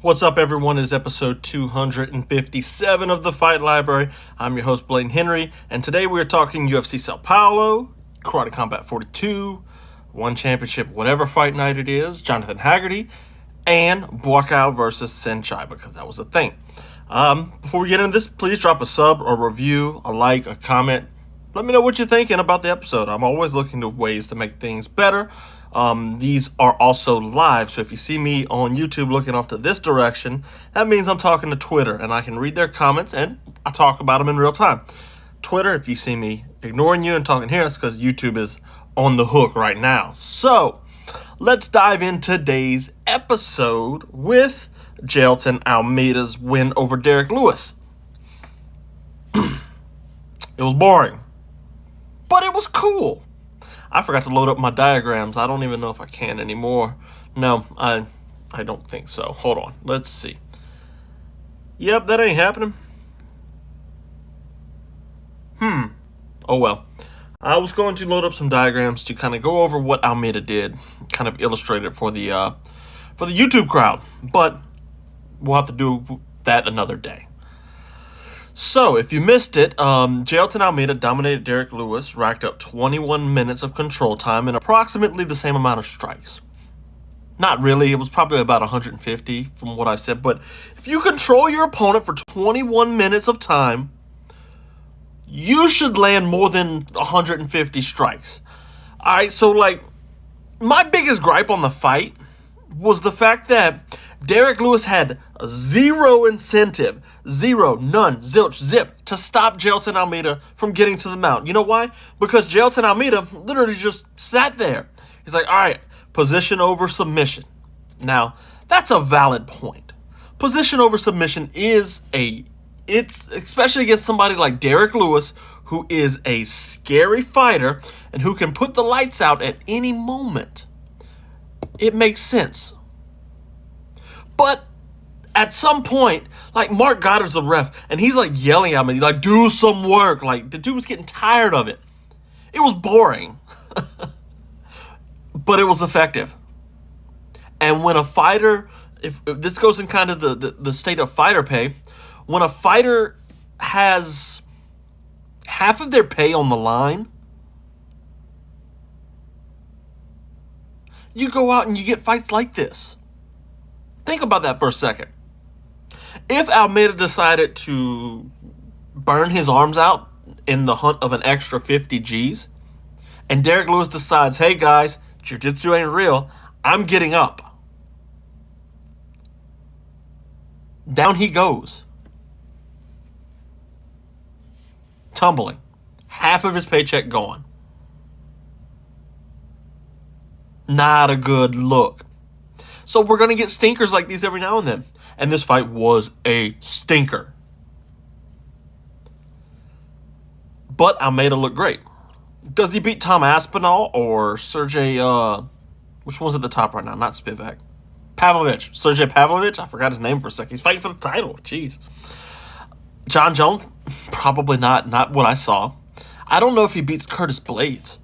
What's up, everyone? It is episode 257 of the Fight Library. I'm your host, Blaydes Henry, and today we're talking UFC São Paulo, Karate Combat 42, One Championship, whatever fight night it is, Jonathan Haggerty, and Buakaw versus Saenchai, because that was a thing. Before we get into this, please drop a sub, a review, a like, a comment. Let me know what you're thinking about the episode. I'm always looking to ways to make things better. These are also live, so if you see me on YouTube looking off to this direction, that means I'm talking to Twitter, and I can read their comments, and I talk about them in real time. Twitter, if you see me ignoring you and talking here, that's because YouTube is on the hook right now. So, let's dive into today's episode with Jailton Almeida's win over Derrick Lewis. It was boring, but it was cool. I forgot to load up my diagrams. I don't even know if I can anymore. No, I don't think so. Hold on. Let's see. Yep, that ain't happening. Oh well. I was going to load up some diagrams to kind of go over what Almeida did, kind of illustrate it for the YouTube crowd, but we'll have to do that another day. So, if you missed it, Jailton Almeida dominated Derrick Lewis, racked up 21 minutes of control time and approximately the same amount of strikes. Not really, it was probably about 150 from what I said, but if you control your opponent for 21 minutes of time, you should land more than 150 strikes. Alright, so my biggest gripe on the fight was the fact that Derrick Lewis had zero incentive, none, zilch, zip, to stop Jailton Almeida from getting to the mount. You know why? Because Jailton Almeida literally just sat there. He's like, all right, position over submission. Now, that's a valid point. Position over submission it's especially against somebody like Derrick Lewis, who is a scary fighter and who can put the lights out at any moment. It makes sense. But at some point, Mark Goddard's the ref, and he's yelling at me, do some work. The dude was getting tired of it. It was boring, but it was effective. And when a fighter, if this goes in kind of the state of fighter pay, when a fighter has half of their pay on the line, you go out and you get fights like this. Think about that for a second. If Almeida decided to burn his arms out in the hunt of an extra 50 G's, and Derrick Lewis decides, hey guys, jiu-jitsu ain't real, I'm getting up. Down he goes. Tumbling. Half of his paycheck gone. Not a good look. So we're going to get stinkers like these every now and then. And this fight was a stinker. But Almeida looked great. Does he beat Tom Aspinall or Sergey, which one's at the top right now? Not Spivak. Pavlovich. Sergey Pavlovich? I forgot his name for a second. He's fighting for the title. Jeez. John Jones? Probably not. Not what I saw. I don't know if he beats Curtis Blaydes.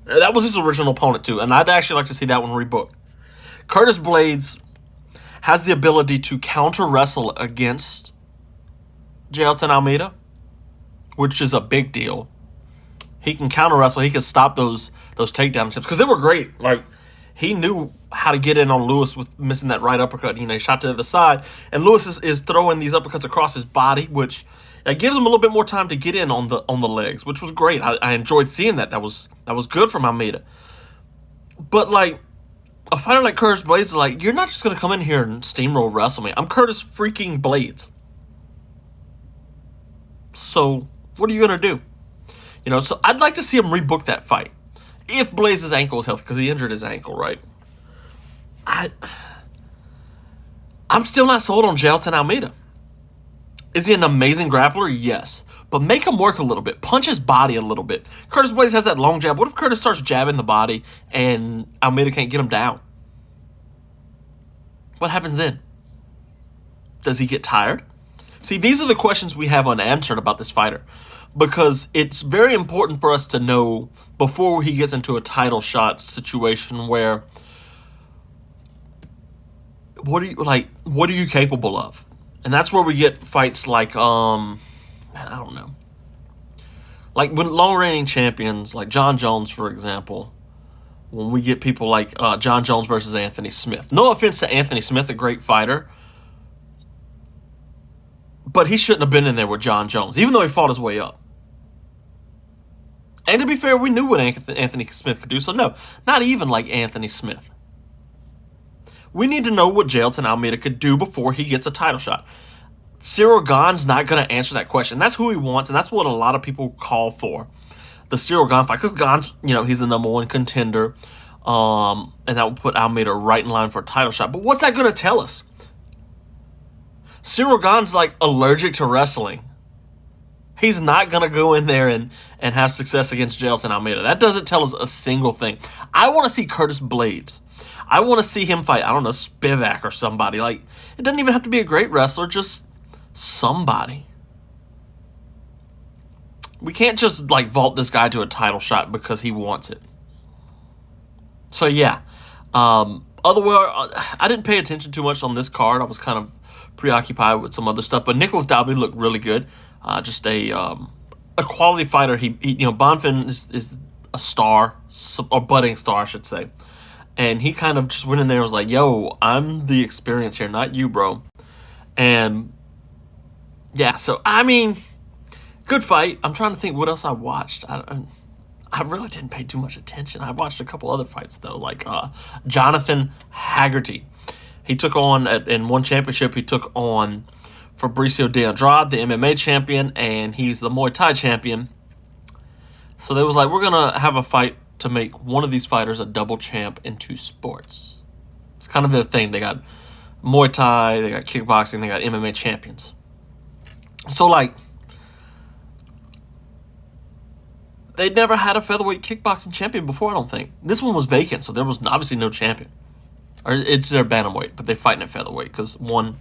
That was his original opponent too. And I'd actually like to see that one rebooked. Curtis Blaydes has the ability to counter-wrestle against Jailton Almeida, which is a big deal. He can counter-wrestle. He can stop those takedown attempts because they were great. He knew how to get in on Lewis with missing that right uppercut. He shot to the other side, and Lewis is throwing these uppercuts across his body, which gives him a little bit more time to get in on the legs, which was great. I enjoyed seeing that. That was good from Almeida. But a fighter like Curtis Blaydes is you're not just going to come in here and steamroll wrestle me. I'm Curtis freaking Blaydes. So, what are you going to do? So I'd like to see him rebook that fight. If Blaydes' ankle is healthy, because he injured his ankle, right? I'm still not sold on Jailton Almeida. Is he an amazing grappler? Yes. But make him work a little bit. Punch his body a little bit. Curtis Blaydes has that long jab. What if Curtis starts jabbing the body and Almeida can't get him down? What happens then? Does he get tired? See, these are the questions we have unanswered about this fighter. Because it's very important for us to know before he gets into a title shot situation where what are you capable of? And that's where we get fights like I don't know. Like when long reigning champions like John Jones, for example, when we get people like John Jones versus Anthony Smith. No offense to Anthony Smith, a great fighter, but he shouldn't have been in there with John Jones, even though he fought his way up. And to be fair, we knew what Anthony Smith could do, so no, not even like Anthony Smith. We need to know what Jailton Almeida could do before he gets a title shot. Ciryl Gane's not going to answer that question. That's who he wants, and that's what a lot of people call for. The Ciryl Gane fight, because Gane's, he's the number one contender, and that will put Almeida right in line for a title shot. But what's that going to tell us? Ciryl Gane's like allergic to wrestling. He's not going to go in there and have success against Jailton Almeida. That doesn't tell us a single thing. I want to see Curtis Blaydes. I want to see him fight, I don't know, Spivak or somebody. Like, it doesn't even have to be a great wrestler, just somebody. We can't just, like, vault this guy to a title shot because he wants it. So, yeah. Otherwise, I didn't pay attention too much on this card. I was kind of preoccupied with some other stuff. But Nicholas Dalby looked really good. Just a quality fighter. He Bonfim is a star, a budding star, I should say. And he kind of just went in there and was like, yo, I'm the experience here, not you, bro. And, yeah, so, I mean, good fight. I'm trying to think what else I watched. I really didn't pay too much attention. I watched a couple other fights, though, like Jonathan Haggerty. He took on, in one championship, he took on Fabricio de Andrade, the MMA champion, and he's the Muay Thai champion. So they was like, we're going to have a fight to make one of these fighters a double champ in two sports. It's kind of their thing. They got Muay Thai, they got kickboxing, they got MMA champions. So, like, they never had a featherweight kickboxing champion before, I don't think. This one was vacant, so there was obviously no champion. Or it's their bantamweight, but they're fighting at featherweight because one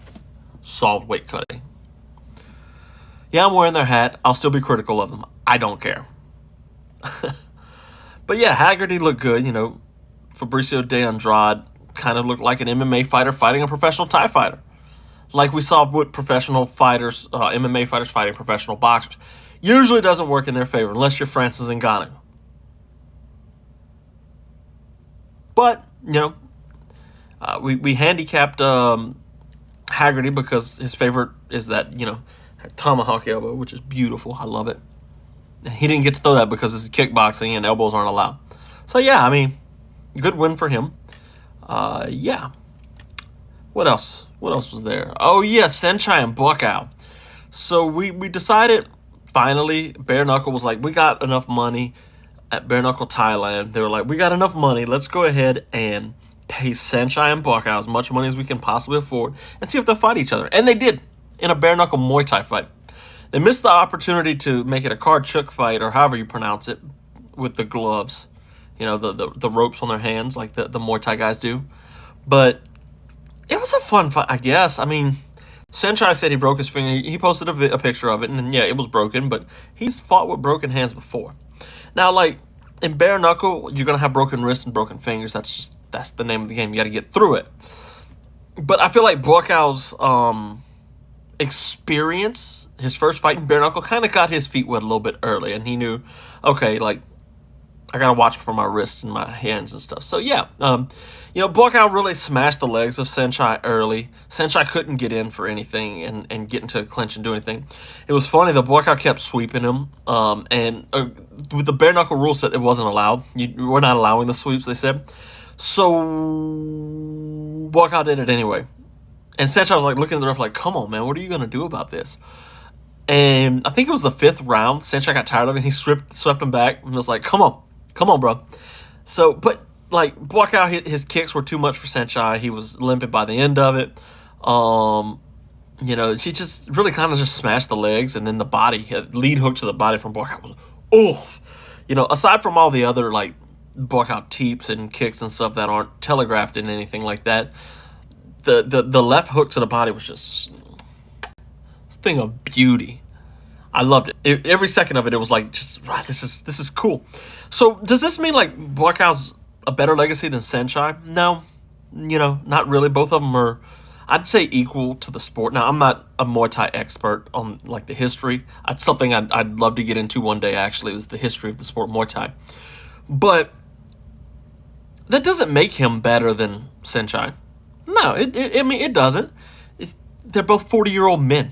solved weight cutting. Yeah, I'm wearing their hat. I'll still be critical of them. I don't care. But yeah, Haggerty looked good. Fabricio de Andrade kind of looked like an MMA fighter fighting a professional Thai fighter. Like we saw with professional fighters, MMA fighters fighting professional boxers. Usually doesn't work in their favor unless you're Francis Ngannou. But, we handicapped Haggerty because his favorite is that, tomahawk elbow, which is beautiful. I love it. He didn't get to throw that because it's kickboxing and elbows aren't allowed. So, yeah, I mean, good win for him. Yeah. What else? What else was there? Oh, yeah, Saenchai and Buakaw. So we decided, finally, Bare Knuckle was like, we got enough money at Bare Knuckle Thailand. They were like, we got enough money. Let's go ahead and pay Saenchai and Buakaw as much money as we can possibly afford and see if they'll fight each other. And they did in a Bare Knuckle Muay Thai fight. They missed the opportunity to make it a card chook fight, or however you pronounce it, with the gloves. The ropes on their hands like the Muay Thai guys do. But it was a fun fight, I guess. I mean, Saenchai said he broke his finger. He posted a picture of it, and yeah, it was broken, but he's fought with broken hands before. Now, like, in Bare Knuckle, you're going to have broken wrists and broken fingers. That's the name of the game. You got to get through it. But I feel like Buakaw's experience, his first fight in Bare Knuckle, kind of got his feet wet a little bit early, and he knew, okay, like, I got to watch for my wrists and my hands and stuff. So, yeah, Buakaw really smashed the legs of Saenchai early. Saenchai couldn't get in for anything and get into a clinch and do anything. It was funny, the Buakaw kept sweeping him, and with the Bare Knuckle rule set, it wasn't allowed. We're not allowing the sweeps, they said. So, Buakaw did it anyway. And Saenchai was like looking at the ref like, come on, man, what are you going to do about this? And I think it was the fifth round. Saenchai got tired of it. He swept him back and was like, come on, bro. So, but, like, Buakaw, his kicks were too much for Saenchai. He was limping by the end of it. She just really kind of just smashed the legs, and then the body, lead hook to the body from Buakaw was, oof. Aside from all the other, like, Buakaw teeps and kicks and stuff that aren't telegraphed in anything like that, the left hook to the body was just this thing of beauty. I loved it. Every second of it, it was like, just right. This is cool. So does this mean like Buakaw's a better legacy than Saenchai? No, not really. Both of them are, I'd say, equal to the sport. Now, I'm not a Muay Thai expert on like the history. It's something I'd love to get into one day. Actually, is the history of the sport Muay Thai, but that doesn't make him better than Saenchai. No, it doesn't. They're both 40-year-old men.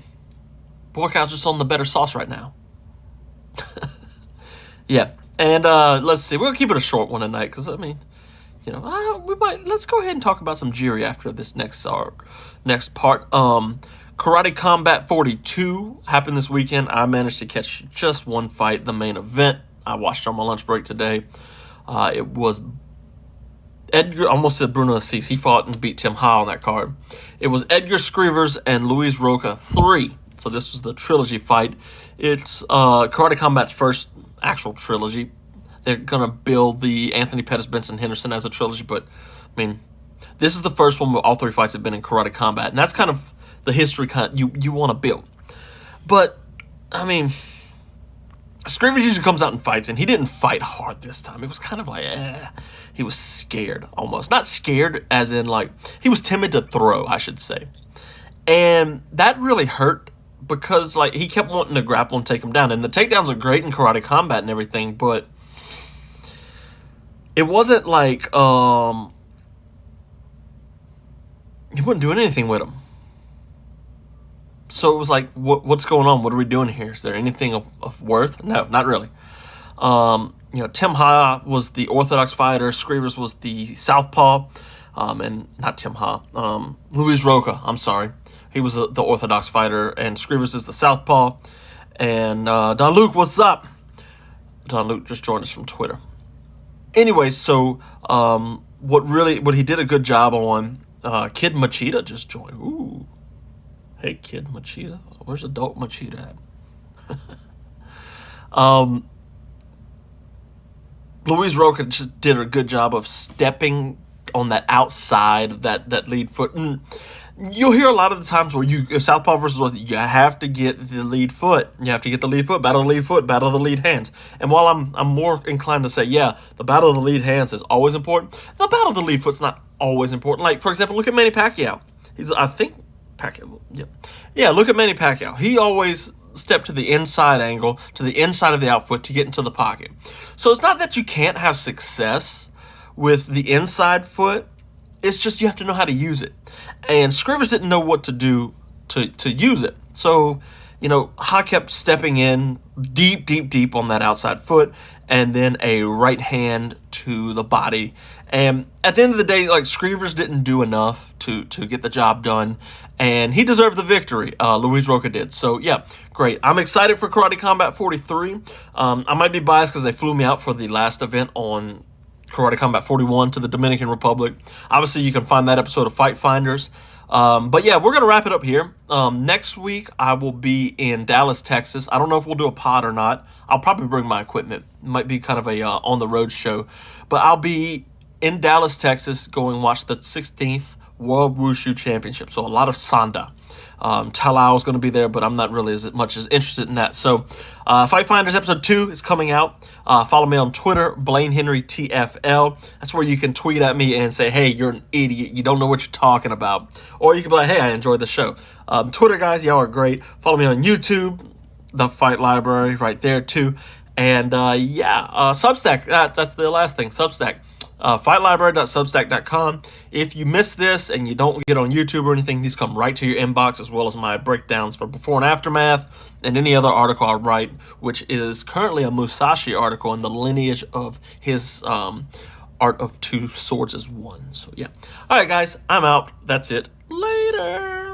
Buakaw's just on the better sauce right now. Yeah, and let's see. We're gonna keep it a short one tonight because let's go ahead and talk about some Jiri after this next part. Karate Combat 42 happened this weekend. I managed to catch just one fight, the main event. I watched on my lunch break today. It was Edgar, I almost said Bruno Assis. He fought and beat Tim Ha on that card. It was Edgar, Skrivers, and Luiz Rocha 3. So this was the trilogy fight. It's Karate Combat's first actual trilogy. They're going to build the Anthony Pettis, Benson Henderson as a trilogy, but, this is the first one where all 3 fights have been in Karate Combat, and that's kind of the history you want to build. But, Skrivers usually comes out and fights, and he didn't fight hard this time. It was kind of like, he was scared, almost. Not scared, as in, he was timid to throw, I should say. And that really hurt, because, he kept wanting to grapple and take him down. And the takedowns are great in Karate Combat and everything, but it wasn't he wasn't doing anything with him. So it was like, what's going on? What are we doing here? Is there anything of worth? No, not really. Tim Ha was the orthodox fighter. Skrivers was the southpaw. And not Tim Ha. Luiz Rocha, I'm sorry. He was the orthodox fighter. And Skrivers is the southpaw. And Don Luke, what's up? Don Luke just joined us from Twitter. Anyway, so what he did a good job on, Kid Machida just joined. Ooh. Hey, Kid Machida. Where's Adult Machida at? Luiz Rocha just did a good job of stepping on that outside, that lead foot. And you'll hear a lot of the times where Southpaw versus North, you have to get the lead foot. You have to get the lead foot, battle the lead foot, battle the lead hands. And while I'm more inclined to say, yeah, the battle of the lead hands is always important, the battle of the lead foot's not always important. Like, for example, look at Manny Pacquiao. Pacquiao, yeah, look at Manny Pacquiao. He always stepped to the inside angle, to the inside of the outfoot to get into the pocket. So it's not that you can't have success with the inside foot. It's just you have to know how to use it. And Skrivers didn't know what to do to use it. So, Ha kept stepping in deep on that outside foot, and then a right hand to the body. And at the end of the day, Skrivers didn't do enough to get the job done, and he deserved the victory. Luiz Rocha did. So, yeah, great. I'm excited for Karate Combat 43. I might be biased because they flew me out for the last event on Karate Combat 41 to the Dominican Republic. Obviously, you can find that episode of Fight Finders. But yeah, we're going to wrap it up here. Next week, I will be in Dallas, Texas. I don't know if we'll do a pod or not. I'll probably bring my equipment. It might be kind of a on-the-road show. But I'll be in Dallas, Texas, going watch the 16th World Wushu Championship. So a lot of Sanda. Talao is going to be there, but I'm not really as much as interested in that. So Fight Finders Episode 2 is coming out. Follow me on Twitter, Blaine Henry TFL. That's where you can tweet at me and say, hey, you're an idiot. You don't know what you're talking about. Or you can be like, hey, I enjoyed the show. Twitter guys, y'all are great. Follow me on YouTube, the Fight Library right there too. And Substack. That's the last thing, Substack. Fightlibrary.substack.com. If you miss this and you don't get on YouTube or anything, these come right to your inbox, as well as my breakdowns for before and aftermath and any other article I write, which is currently a Musashi article in the lineage of his Art of Two Swords is One. So yeah. All right, guys, I'm out. That's it. Later.